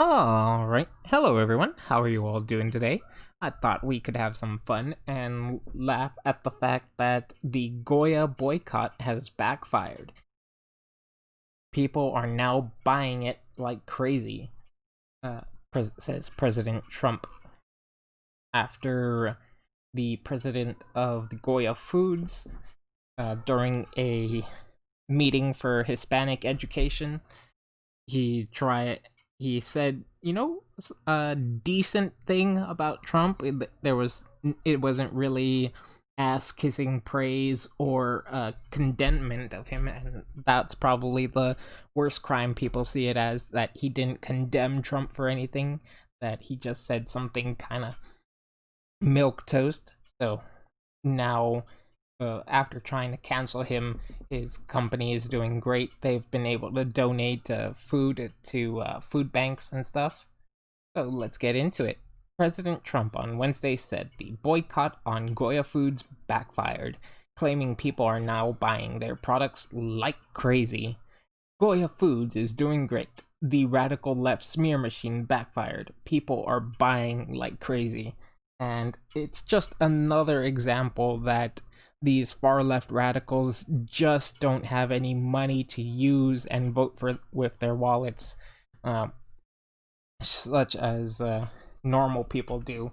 Alright, hello everyone, how are you all doing today? I thought we could have some fun and laugh at the fact that the GOYA boycott has backfired. People are now buying it like crazy, uh, says President Trump. After the president of the GOYA Foods, during a meeting for Hispanic education, he tried he said, a decent thing about Trump. It wasn't really ass kissing praise or condemnment of him, and that's probably the worst crime people see it as, that he didn't condemn Trump for anything, that he just said something kind of milk toast. So now, after trying to cancel him, his company is doing great. They've been able to donate food to food banks and stuff. So let's get into it. President Trump on Wednesday said the boycott on Goya Foods backfired, claiming people are now buying their products like crazy. Goya Foods is doing great. The radical left smear machine backfired. People are buying like crazy. And it's just another example that these far left radicals just don't have any money to use and vote for with their wallets, uh, such as normal people do.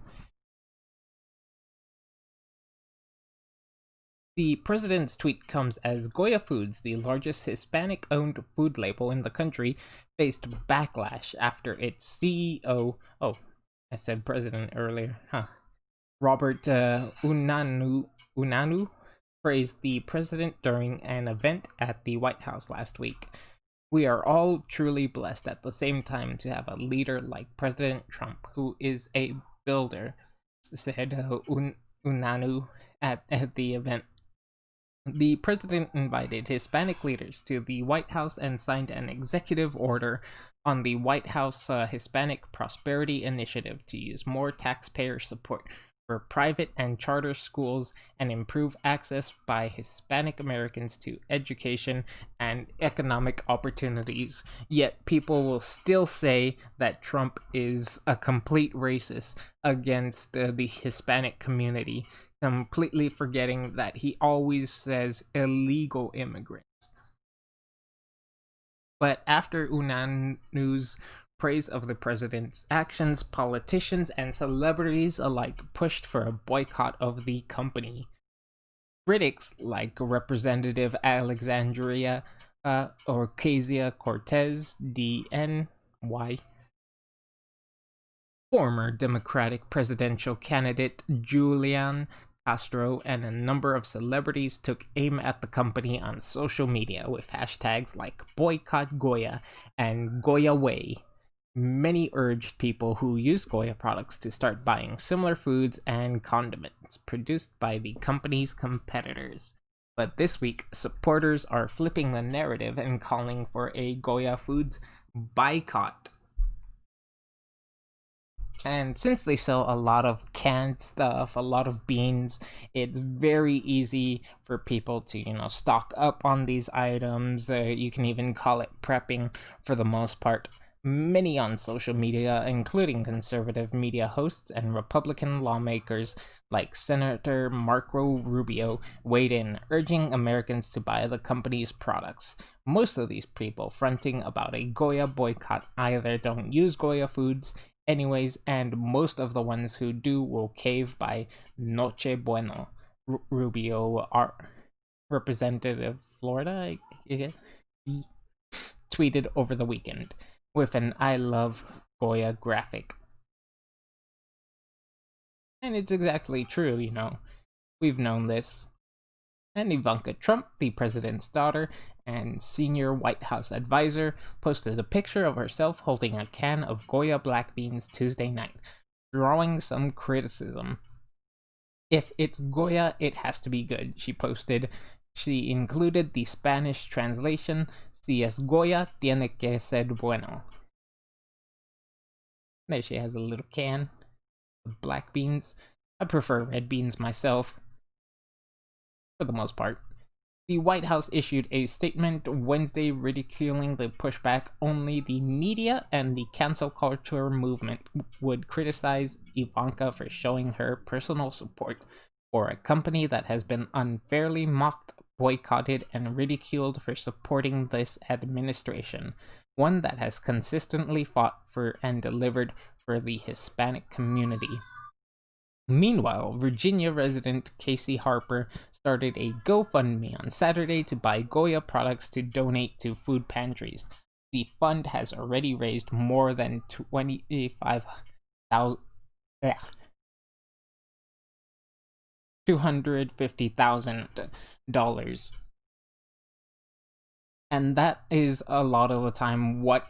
The president's tweet comes as Goya Foods, the largest Hispanic owned food label in the country, faced backlash after its CEO. Oh, I said president earlier. Huh. Robert Unanu praised the president during an event at the White House last week. We are all truly blessed at the same time to have a leader like President Trump, who is a builder, said Unanu at the event. The president invited Hispanic leaders to the White House and signed an executive order on the White House Hispanic Prosperity Initiative to use more taxpayer support for private and charter schools and improve access by Hispanic Americans to education and economic opportunities. Yet people will still say that Trump is a complete racist against the Hispanic community, completely forgetting that he always says illegal immigrants. But after Unanu's praise of the president's actions, politicians and celebrities alike pushed for a boycott of the company. Critics like Representative Alexandria Ocasio Cortez, DNY, former Democratic presidential candidate Julian Castro, and a number of celebrities took aim at the company on social media with hashtags like Boycott Goya and Goya Way. Many urged people who use Goya products to start buying similar foods and condiments produced by the company's competitors. But this week, supporters are flipping the narrative and calling for a Goya Foods boycott. And since they sell a lot of canned stuff, a lot of beans, it's very easy for people to, stock up on these items. You can even call it prepping for the most part. Many on social media, including conservative media hosts and Republican lawmakers like Senator Marco Rubio, weighed in, urging Americans to buy the company's products. Most of these people fronting about a Goya boycott either don't use Goya foods anyways, and most of the ones who do will cave by Noche Bueno. Rubio, our representative Florida, tweeted over the weekend with an I love Goya graphic. And it's exactly true, We've known this. And Ivanka Trump, the president's daughter and senior White House advisor, posted a picture of herself holding a can of Goya black beans Tuesday night, drawing some criticism. If it's Goya, it has to be good, she posted. She included the Spanish translation, si es Goya, tiene que ser bueno. There she has a little can of black beans. I prefer red beans myself, for the most part. The White House issued a statement Wednesday ridiculing the pushback. Only the media and the cancel culture movement would criticize Ivanka for showing her personal support for a company that has been unfairly mocked, boycotted, and ridiculed for supporting this administration, one that has consistently fought for and delivered for the Hispanic community. Meanwhile, Virginia resident Casey Harper started a GoFundMe on Saturday to buy GOYA products to donate to food pantries. The fund has already raised more than $250,000. And that is a lot of the time what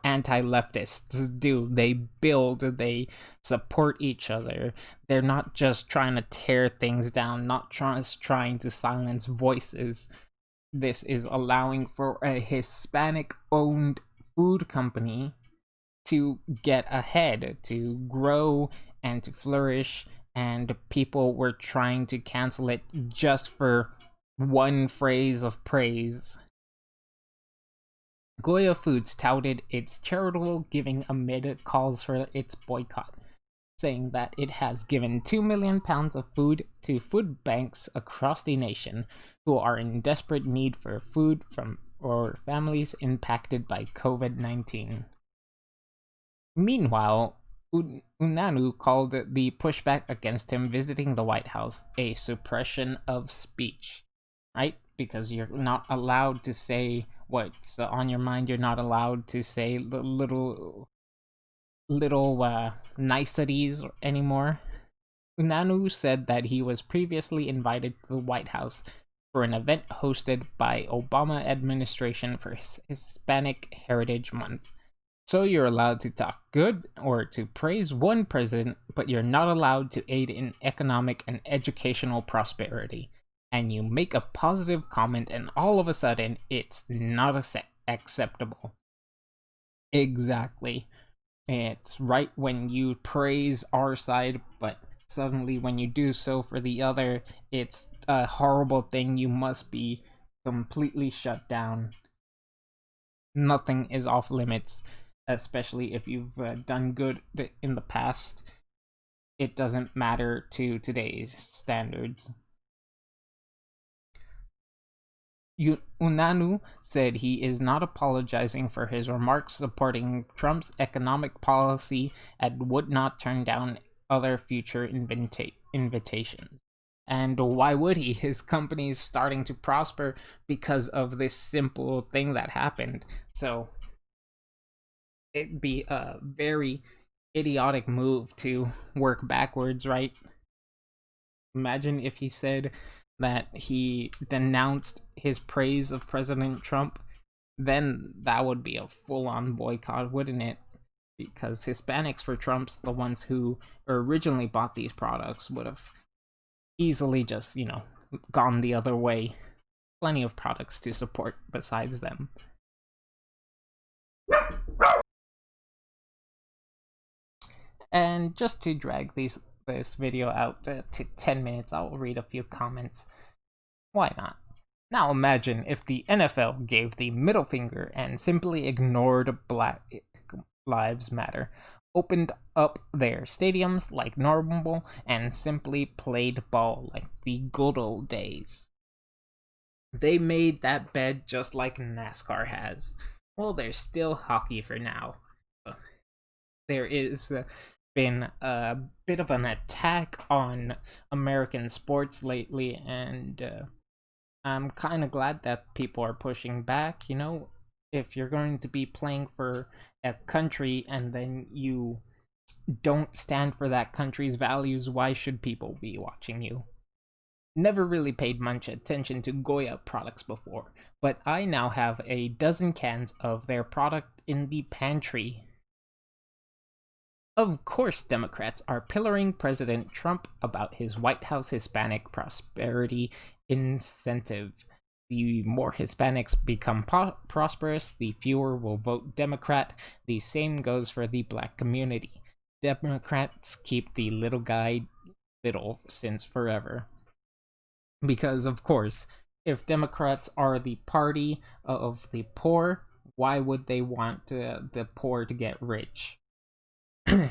anti-leftists do. They build, they support each other. They're not just trying to tear things down, not just trying to silence voices. This is allowing for a Hispanic-owned food company to get ahead, to grow, and to flourish, and people were trying to cancel it just for one phrase of praise. GOYA Foods touted its charitable giving amid calls for its boycott, saying that it has given £2 million of food to food banks across the nation who are in desperate need for food from or families impacted by COVID-19. Meanwhile, Unanu called the pushback against him visiting the White House a suppression of speech, right? Because you're not allowed to say what's on your mind. You're not allowed to say the little niceties anymore. Unanu said that he was previously invited to the White House for an event hosted by Obama administration for Hispanic Heritage Month. So you're allowed to talk good or to praise one president, but you're not allowed to aid in economic and educational prosperity. And you make a positive comment and all of a sudden it's not acceptable. Exactly. It's right when you praise our side, but suddenly when you do so for the other, it's a horrible thing. You must be completely shut down. Nothing is off limits, especially if you've done good in the past. It doesn't matter to today's standards. Unanu said he is not apologizing for his remarks supporting Trump's economic policy and would not turn down other future invitations. And why would he? His company is starting to prosper because of this simple thing that happened. So it'd be a very idiotic move to work backwards, right? Imagine if he said that he denounced his praise of President Trump, then that would be a full-on boycott, wouldn't it? Because Hispanics for Trump's, the ones who originally bought these products, would have easily just, gone the other way. Plenty of products to support besides them. And just to drag this video out to 10 minutes, I'll read a few comments. Why not? Now imagine if the NFL gave the middle finger and simply ignored Black Lives Matter, opened up their stadiums like normal, and simply played ball like the good old days. They made that bed just like NASCAR has. Well, there's still hockey for now. There is been a bit of an attack on American sports lately, and I'm kind of glad that people are pushing back. If you're going to be playing for a country and then you don't stand for that country's values, why should people be watching you? Never really paid much attention to GOYA products before, but I now have a dozen cans of their product in the pantry. Of course, Democrats are pillaring President Trump about his White House Hispanic prosperity incentive. The more Hispanics become prosperous, the fewer will vote Democrat. The same goes for the Black community. Democrats keep the little guy little since forever. Because, of course, if Democrats are the party of the poor, why would they want the poor to get rich? So,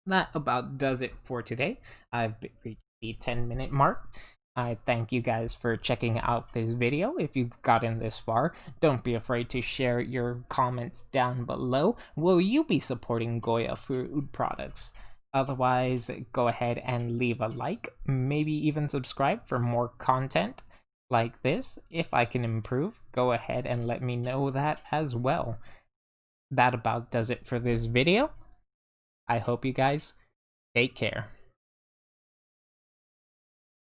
that about does it for today. I've reached the 10-minute mark. I thank you guys for checking out this video. If you've gotten this far, don't be afraid to share your comments down below. Will you be supporting GOYA food products? Otherwise, go ahead and leave a like, maybe even subscribe for more content like this. If I can improve, go ahead and let me know that as well. That about does it for this video. I hope you guys take care.